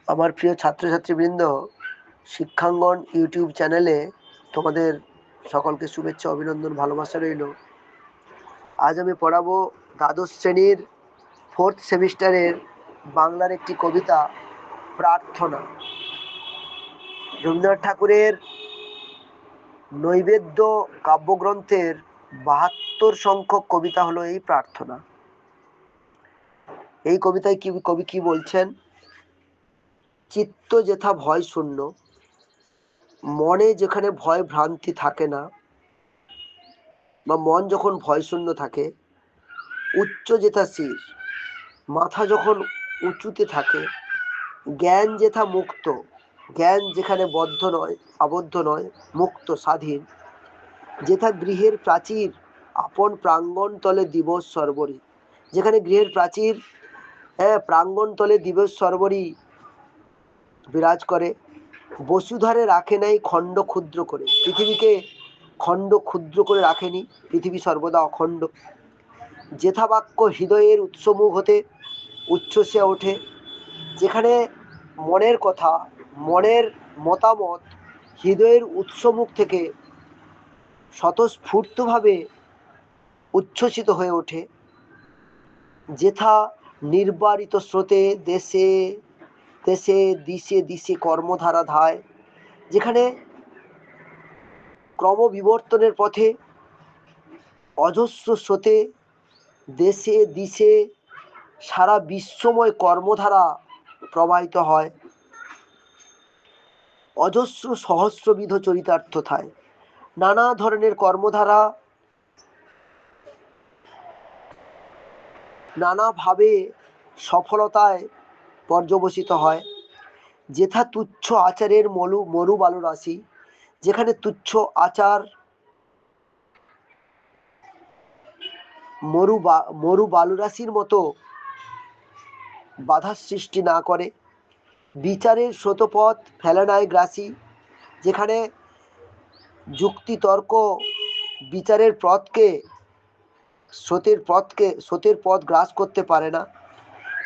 আমার প্রিয় ছাত্রছাত্রীবৃন্দ, শিক্ষাঙ্গন ইউটিউব চ্যানেলে তোমাদের সকলকে শুভেচ্ছা, অভিনন্দন, ভালোবাসা রইল। আজ আমি পড়াবো দ্বাদশ শ্রেণীর 4th সেমিস্টারের বাংলার একটি কবিতা, প্রার্থনা। রবীন্দ্রনাথ ঠাকুরের নৈবেদ্য কাব্যগ্রন্থের 72 সংখ্যক কবিতা হলো এই প্রার্থনা। এই কবিতায় কবি কি বলছেন? চিত্ত যেথা ভয় শূন্য, মনে যেখানে ভয় ভ্রান্তি থাকে না, বা মন যখন ভয় শূন্য থাকে, উচ্চ যেথা শির, মাথা যখন উঁচুতে থাকে, জ্ঞান যেথা মুক্ত, জ্ঞান যেখানে বদ্ধ নয়, আবদ্ধ নয়, মুক্ত স্বাধীন, যেথা গৃহের প্রাচীর আপন প্রাঙ্গণ তলে দিবস সর্বরী, যেখানে গৃহের প্রাচীর প্রাঙ্গণ তলে দিবস সর্বরী বিরাজ করে, বসুধারে রাখে নাই খণ্ড ক্ষুদ্র করে, পৃথিবীকে খণ্ড ক্ষুদ্র করে রাখেনি, পৃথিবী সর্বদা অখণ্ড। যেথা বাক্য হৃদয়ের উৎসমুখ হতে উচ্ছ্বসিয়া ওঠে, যেখানে মনের কথা, মনের মতামত হৃদয়ের উৎসমুখ থেকে স্বতঃস্ফূর্তভাবে উচ্ছ্বসিত হয়ে ওঠে, যেথা নির্বারিত স্রোতে দেশে দেশে দিশে দিশে কর্মধারা ধায়, যেখানে ক্রমবিবর্তনের পথে অজস্র স্রোতে দেশে দিশে সারা বিশ্বময় কর্মধারা প্রবাহিত হয়, অজস্র সহস্রবিধ চরিতার্থ থায়, নানা ধরনের কর্মধারা নানাভাবে সফলতায় পর্যবসিত হয়। যেথা তুচ্ছ আচারের মরু বালু রাশি, যেখানে তুচ্ছ আচার মরু বালুরাশির মতো বাধার সৃষ্টি না করে, বিচারের স্রোতপথ ফেলে নাই গ্রাসী, যেখানে যুক্তি তর্ক বিচারের স্রোতের পথ গ্রাস করতে পারে না,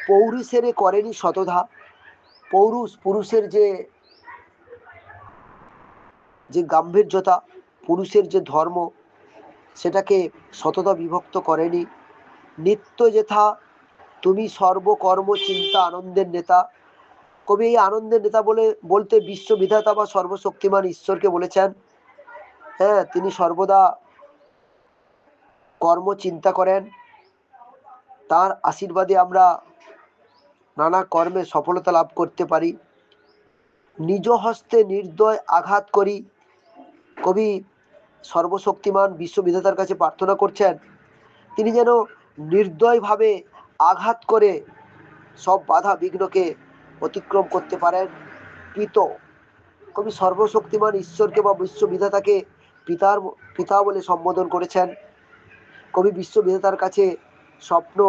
পৌরুষেরে করেনি শতধা, পুরুষের যে গাম্ভীর্যতা, পুরুষের যে ধর্ম, সেটাকে শতধা বিভক্ত করেনি। নিত্য যেথা তুমি সর্বকর্ম চিন্তা আনন্দের নেতা, কবি এই আনন্দের নেতা বলতে বিশ্ববিধাতা বা সর্বশক্তিমান ঈশ্বরকে বলেছেন। তিনি সর্বদা কর্ম চিন্তা করেন, তার আশীর্বাদে আমরা নানা কর্মে সফলতা লাভ করতে পারি। নিজ হস্তে নির্দয় আঘাত করি, কবি সর্বশক্তিমান বিশ্ববিধাতার কাছে প্রার্থনা করছেন তিনি যেন নির্দয়ভাবে আঘাত করে সব বাধা বিঘ্নকে অতিক্রম করতে পারেন। কবি সর্বশক্তিমান ঈশ্বরকে বা বিশ্ববিধাতাকে পিতা বলে সম্বোধন করেছেন। কবি বিশ্ববিধাতার কাছে স্বপ্ন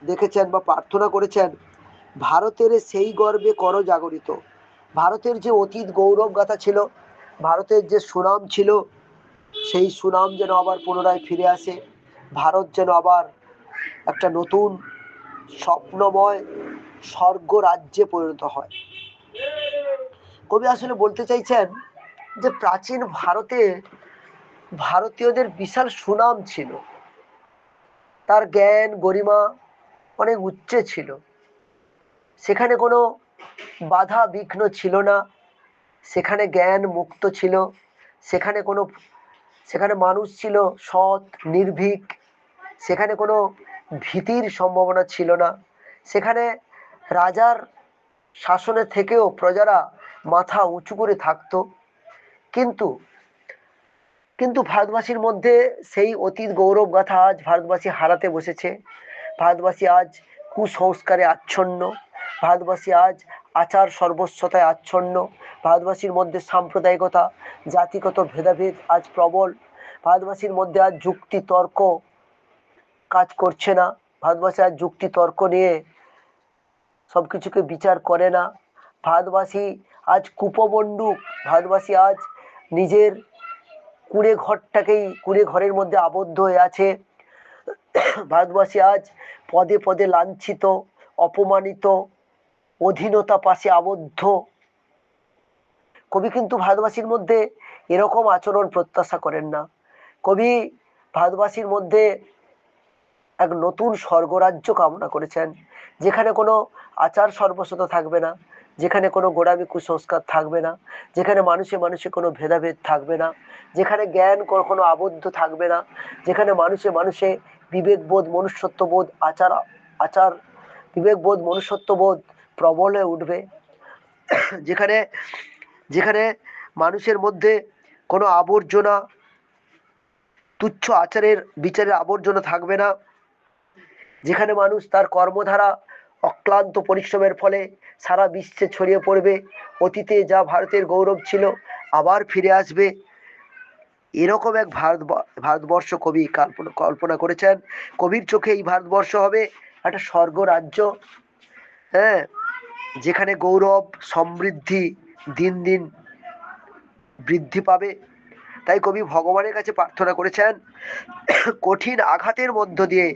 দেখেছেন বা প্রার্থনা করেছেন, ভারতের সেই গর্বে কর জাগরিত, ভারতের যে অতীত গৌরব গাথা ছিল, ভারতের যে সুনাম ছিল, সেই সুনাম যেন আবার পুনরায় ফিরে আসে, ভারত যেন আবার একটা নতুন স্বপ্নময় স্বর্গ রাজ্যে পরিণত হয়। কবি আসলে বলতে চাইছেন যে প্রাচীন ভারতে ভারতীয়দের বিশাল সুনাম ছিল, তার জ্ঞান গরিমা অনেক উচ্চে ছিল, সেখানে কোনো বাধা বিঘ্ন ছিল না, সেখানে জ্ঞান মুক্ত ছিল, সেখানে মানুষ ছিল সৎ নির্ভীক, সেখানে কোনো ভীতির সম্ভাবনা ছিল না, সেখানে রাজার শাসনে থেকেও প্রজারা মাথা উঁচু করে থাকতো। কিন্তু কিন্তু ভারতবাসীর মধ্যে সেই অতীত গৌরব গাথা আজ ভারতবাসী হারাতে বসেছে। ভারতবাসী আজ কুসংস্কারে আচ্ছন্ন, ভারতবাসী আজ আচার সর্বস্বতায় আচ্ছন্ন, ভারতবাসীর মধ্যে সাম্প্রদায়িকতা জাতিগত ভেদাভেদ আজ প্রবল, ভারতবাসীর মধ্যে আজ যুক্তি তর্ক কাজ করছে না, ভারতবাসী আজ যুক্তি তর্ক নিয়ে সব কিছুকে বিচার করে না, ভারতবাসী আজ কূপমণ্ডূক, ভারতবাসী আজ নিজের কুঁড়ে ঘরের মধ্যে আবদ্ধ হয়ে আছে, ভারতবাসী আজ পদে পদে লাঞ্ছিত অপমানিত, অধীনতা পাশে আবদ্ধ। কবি কিন্তু ভারতবাসীর মধ্যে এরকম আচরণ প্রত্যাশা করেন না। কবি ভারতবাসীর মধ্যে এক নতুন স্বর্গরাজ্য কামনা করেছেন, যেখানে কোনো আচার সর্বস্বতা থাকবে না, যেখানে কোনো গোঁড়ামি কুসংস্কার থাকবে না, যেখানে মানুষে মানুষে কোনো ভেদাভেদ থাকবে না, যেখানে জ্ঞান কখনো আবদ্ধ থাকবে না, যেখানে মানুষে মানুষে বিবেকবোধ মনুষ্যত্ববোধ আচার আচার বিবেকবোধ মনুষ্যত্ববোধ প্রবল হয়ে উঠবে, যেখানে যেখানে মানুষের মধ্যে কোনো আবর্জনা তুচ্ছ আচারের বিচারের আবর্জনা থাকবে না, যেখানে মানুষ তার কর্মধারা অক্লান্ত পরিশ্রমের ফলে সারা বিশ্বে ছড়িয়ে পড়বে, অতীতে যা ভারতের গৌরব ছিল আবার ফিরে আসবে, এরকম এক ভারতবর্ষ কবি কল্পনা করেছেন। কবির চোখে এই ভারতবর্ষ হবে একটা স্বর্গ রাজ্য, হ্যাঁ, যেখানে গৌরব সমৃদ্ধি দিন দিন বৃদ্ধি পাবে। তাই কবি ভগবানের কাছে প্রার্থনা করেছেন, কঠিন আঘাতের মধ্য দিয়ে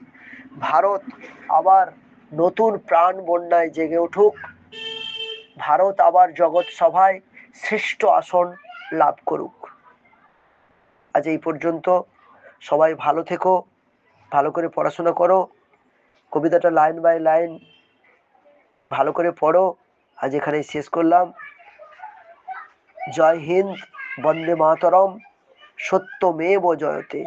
ভারত আবার নতুন প্রাণ বন্যায় জেগে উঠুক, ভারত আবার জগৎ সভায় শ্রেষ্ঠ আসন লাভ করুক। আজ এই পর্যন্ত। সবাই ভালো থেকো, ভালো করে পড়াশোনা করো, কবিতাটা লাইন বাই লাইন ভালো করে পড়ো। আজ এখানেই শেষ করলাম। জয় হিন্দ, বন্দে মাতরম, সত্যমেব জয়তে।